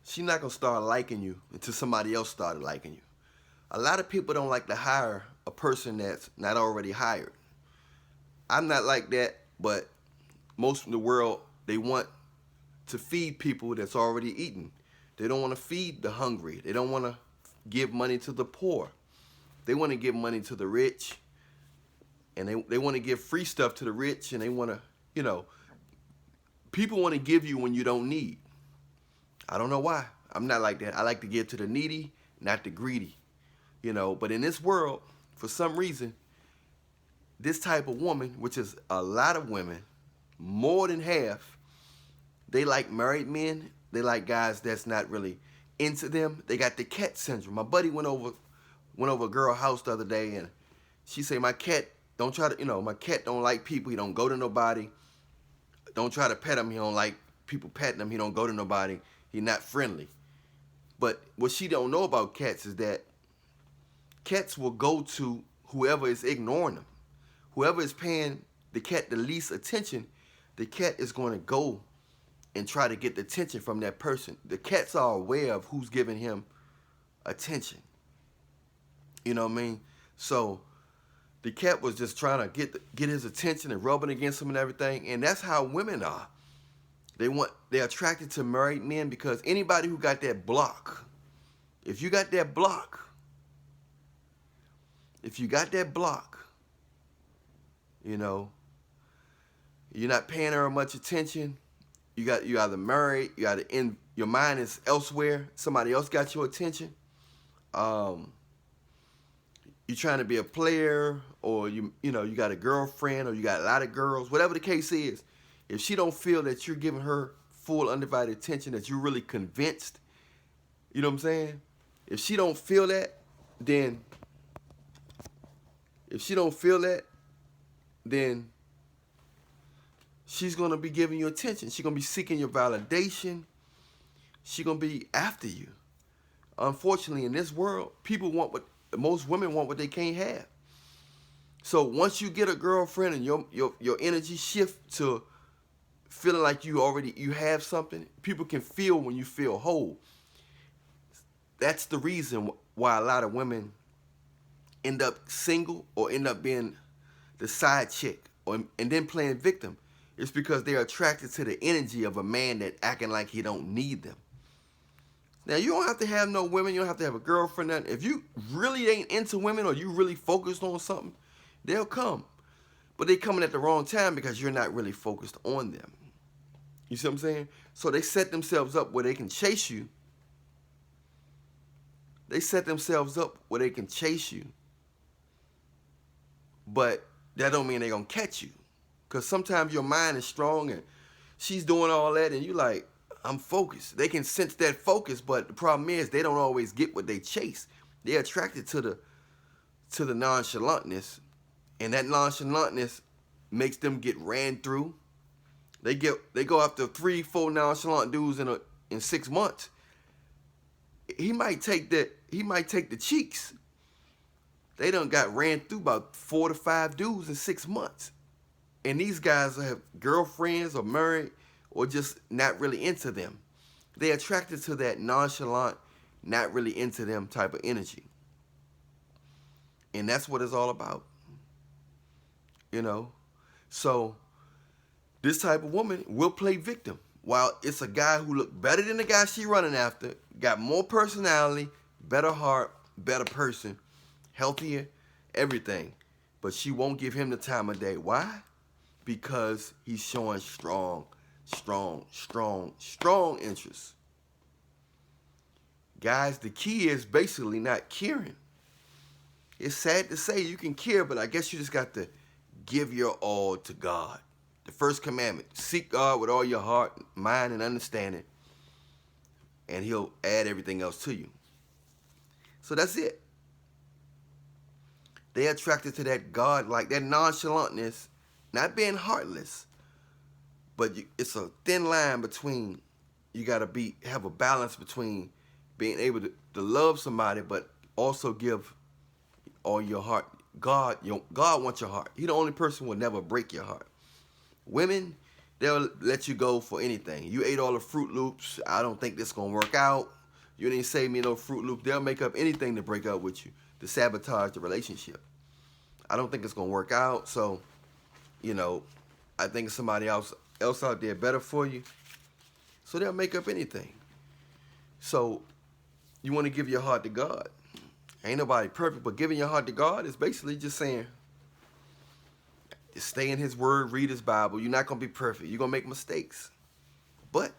she's not going to start liking you until somebody else started liking you. A lot of people don't like to hire a person that's not already hired. I'm not like that, but most of the world, they want to feed people that's already eating. They don't want to feed the hungry. They don't want to give money to the poor. They want to give money to the rich, and they want to give free stuff to the rich, and they want to, people want to give you when you don't need. I don't know why. I'm not like that. I like to give to the needy, not the greedy. But in this world, for some reason, this type of woman, which is a lot of women, more than half, they like married men. They like guys that's not really into them. They got the cat syndrome. My buddy went over a girl's house the other day, and she said, my cat don't try to, my cat don't like people. He don't go to nobody. Don't try to pet him. He don't like people petting him. He don't go to nobody. He not friendly. But what she don't know about cats is that cats will go to whoever is ignoring them. Whoever is paying the cat the least attention, the cat is going to go and try to get the attention from that person. The cats are aware of who's giving him attention. You know what I mean? So the cat was just trying to get his attention and rubbing against him and everything. And that's how women are. They're attracted to married men because anybody who got that block, if you got that block, you're not paying her much attention. You either married, your mind is elsewhere. Somebody else got your attention. You're trying to be a player, or you got a girlfriend, or you got a lot of girls. Whatever the case is, if she don't feel that you're giving her full undivided attention, that you're really convinced, you know what I'm saying? If she don't feel that, then she's going to be giving you attention. She's going to be seeking your validation. She's going to be after you. Unfortunately, in this world, most women want what they can't have. So once you get a girlfriend and your energy shift to feeling like you have something, people can feel when you feel whole. That's the reason why a lot of women end up single or end up being the side chick and then playing victim. It's because they're attracted to the energy of a man that acting like he don't need them. Now, you don't have to have no women. You don't have to have a girlfriend. Nothing. If you really ain't into women or you really focused on something, they'll come. But they coming at the wrong time because you're not really focused on them. You see what I'm saying? So they set themselves up where they can chase you. But that don't mean they're going to catch you. Because sometimes your mind is strong and she's doing all that and you like, I'm focused. They can sense that focus, but the problem is they don't always get what they chase. They're attracted to the nonchalantness, and that nonchalantness makes them get ran through. They go after 3-4 nonchalant dudes in 6 months. He might take the cheeks. They done got ran through about 4 to 5 dudes in 6 months. And these guys have girlfriends or married or just not really into them. They're attracted to that nonchalant, not really into them type of energy. And that's what it's all about. So this type of woman will play victim. While it's a guy who look better than the guy she running after, got more personality, better heart, better person, healthier, everything. But she won't give him the time of day. Why? Because he's showing strong interest. Guys, the key is basically not caring. It's sad to say you can care, but I guess you just got to give your all to God. The first commandment, seek God with all your heart, mind, and understanding, and he'll add everything else to you. So that's it. They're attracted to that God, like that nonchalantness, not being heartless, but it's a thin line between, you got to have a balance between being able to love somebody, but also give all your heart. God wants your heart. He's the only person who will never break your heart. Women, They'll let you go for anything. You ate all the Fruit Loops. I don't think this gonna work out. You didn't save me no Fruit Loop. They'll make up anything to break up with you, to sabotage the relationship. I don't think it's gonna work out. So, I think somebody else out there better for you. So they'll make up anything. So you want to give your heart to God. Ain't nobody perfect, but giving your heart to God is basically just saying, just stay in His Word, read His Bible. You're not going to be perfect. You're going to make mistakes. But,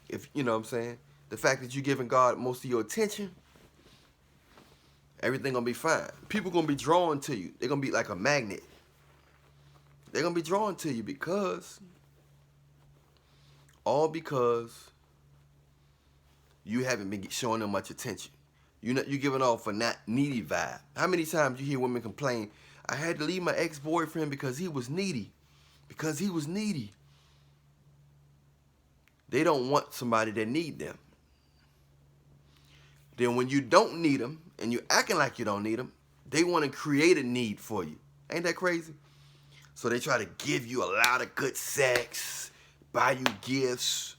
if you know what I'm saying, the fact that you're giving God most of your attention, everything going to be fine. People going to be drawn to you. They're going to be like a magnet. They're going to be drawn to you because you haven't been showing them much attention. You're giving off a not needy vibe. How many times you hear women complain, I had to leave my ex-boyfriend because he was needy. Because he was needy. They don't want somebody that need them. Then when you don't need them and you're acting like you don't need them, they want to create a need for you. Ain't that crazy? So they try to give you a lot of good sex, buy you gifts,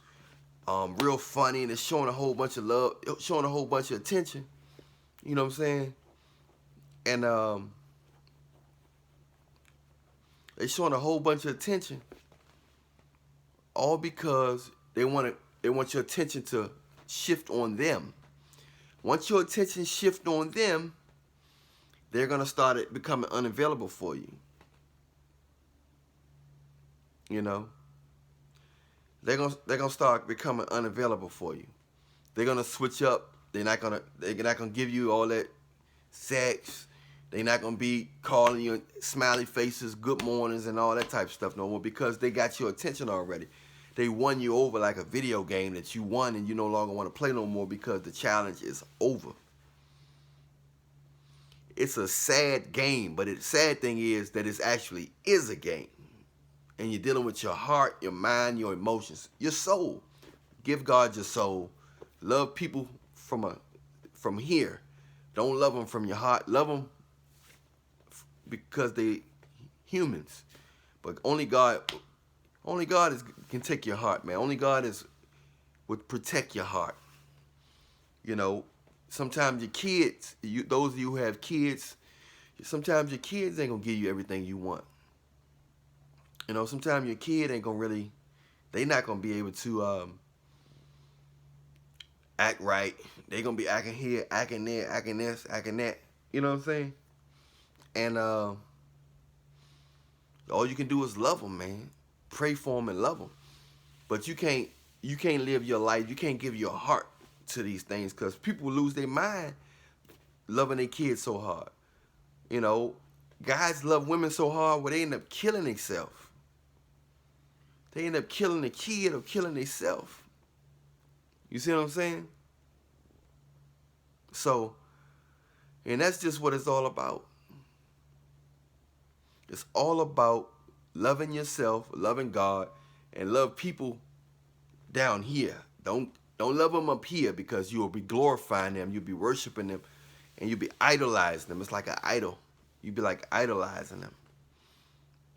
real funny, and it's showing a whole bunch of love, showing a whole bunch of attention. You know what I'm saying? And they're showing a whole bunch of attention, all because they want your attention to shift on them. Once your attention shifts on them, they're gonna start becoming unavailable for you. They're gonna start becoming unavailable for you. They're gonna switch up. They're not gonna give you all that sex. They're not gonna be calling you smiley faces, good mornings, and all that type of stuff no more because they got your attention already. They won you over like a video game that you won and you no longer want to play no more because the challenge is over. It's a sad game, but the sad thing is that it actually is a game. And you're dealing with your heart, your mind, your emotions, your soul. Give God your soul. Love people from here. Don't love them from your heart. Love them because they humans. But only God can take your heart, man. Only God would protect your heart. Sometimes your kids, those of you who have kids, sometimes your kids ain't gonna give you everything you want. Sometimes your kid ain't gonna really, they not gonna be able to act right. They gonna be acting here, acting there, acting this, acting that. You know what I'm saying? And all you can do is love them, man. Pray for them and love them. But you can't live your life. You can't give your heart to these things because people lose their mind loving their kids so hard. Guys love women so hard where they end up killing themselves. They end up killing the kid or killing themselves. You see what I'm saying? So, and that's just what it's all about. It's all about loving yourself, loving God, and love people down here. Don't love them up here because you will be glorifying them, you'll be worshiping them, and you'll be idolizing them. It's like an idol. You'll be like idolizing them.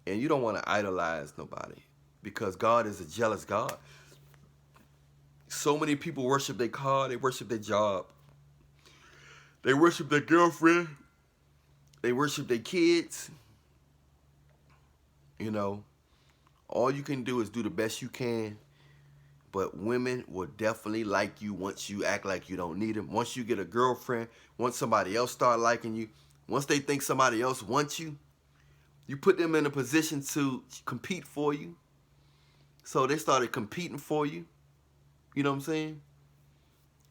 And you don't want to idolize nobody because God is a jealous God. So many people worship their car, they worship their job, they worship their girlfriend, they worship their kids. All you can do is do the best you can, but women will definitely like you once you act like you don't need them. Once you get a girlfriend, once somebody else start liking you, once they think somebody else wants you, you put them in a position to compete for you. So they started competing for you. You know what I'm saying?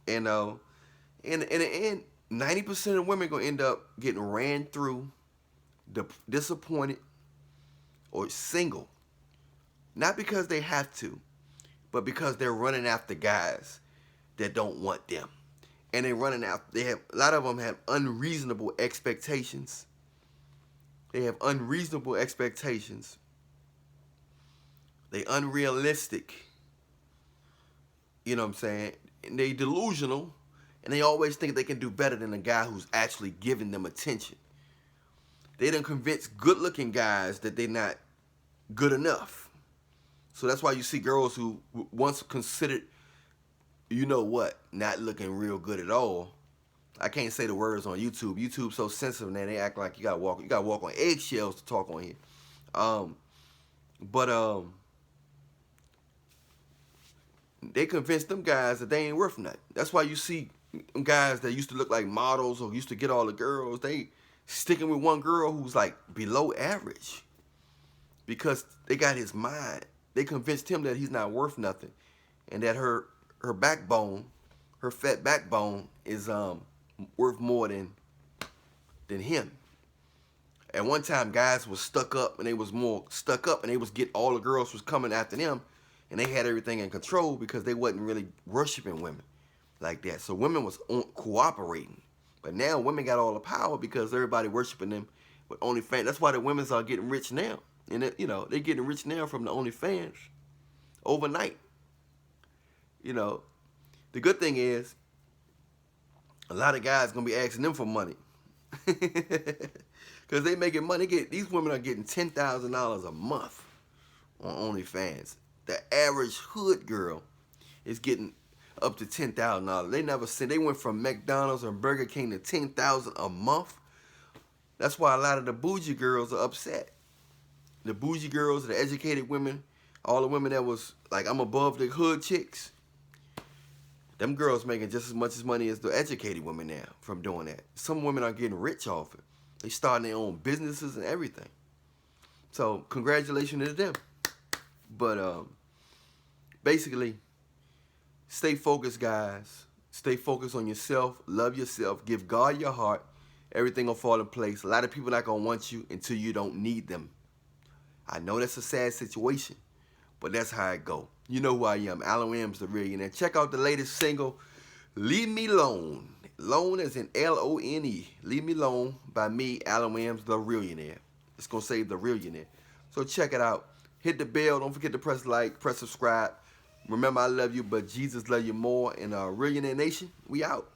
And in the end, 90% of women are going to end up getting ran through, disappointed, or single. Not because they have to, but because they're running after guys that don't want them. And they're running after, a lot of them have unreasonable expectations. They have unreasonable expectations. They unrealistic. You know what I'm saying? And they delusional, and they always think they can do better than a guy who's actually giving them attention. They done convince good-looking guys that they're not good enough. So that's why you see girls who once considered, you know what, not looking real good at all. I can't say the words on YouTube. YouTube's so sensitive, man. They act like you gotta walk on eggshells to talk on here. But they convinced them guys that they ain't worth nothing. That's why you see guys that used to look like models or used to get all the girls, they sticking with one girl who's like below average because they got his mind. They convinced him that he's not worth nothing, and that her backbone, her fat backbone, is worth more than him. At one time, guys was stuck up, and they was all the girls was coming after them, and they had everything in control because they wasn't really worshiping women like that. So women was cooperating, but now women got all the power because everybody worshiping them with OnlyFans. That's why the women's are getting rich now, and they're getting rich now from the OnlyFans overnight. The good thing is a lot of guys gonna be asking them for money. Because they making money. These women are getting $10,000 a month on OnlyFans. The average hood girl is getting up to $10,000. They never said they went from McDonald's or Burger King to $10,000 a month. That's why a lot of the bougie girls are upset. The bougie girls, the educated women, all the women that was like, I'm above the hood chicks. Them girls making just as much money as the educated women now from doing that. Some women are getting rich off it. They starting their own businesses and everything. So congratulations to them. But basically, stay focused, guys. Stay focused on yourself. Love yourself. Give God your heart. Everything will fall in place. A lot of people not going to want you until you don't need them. I know that's a sad situation, but that's how it go. You know who I am. Allan Williams, the Reallionaire. Check out the latest single, Leave Me Alone. Lone as in L-O-N-E. Leave Me Alone by me, Allan Williams, the Reallionaire. It's going to say the Reallionaire. So check it out. Hit the bell. Don't forget to press like, press subscribe. Remember, I love you, but Jesus love you more. And Reallionaire Nation, we out.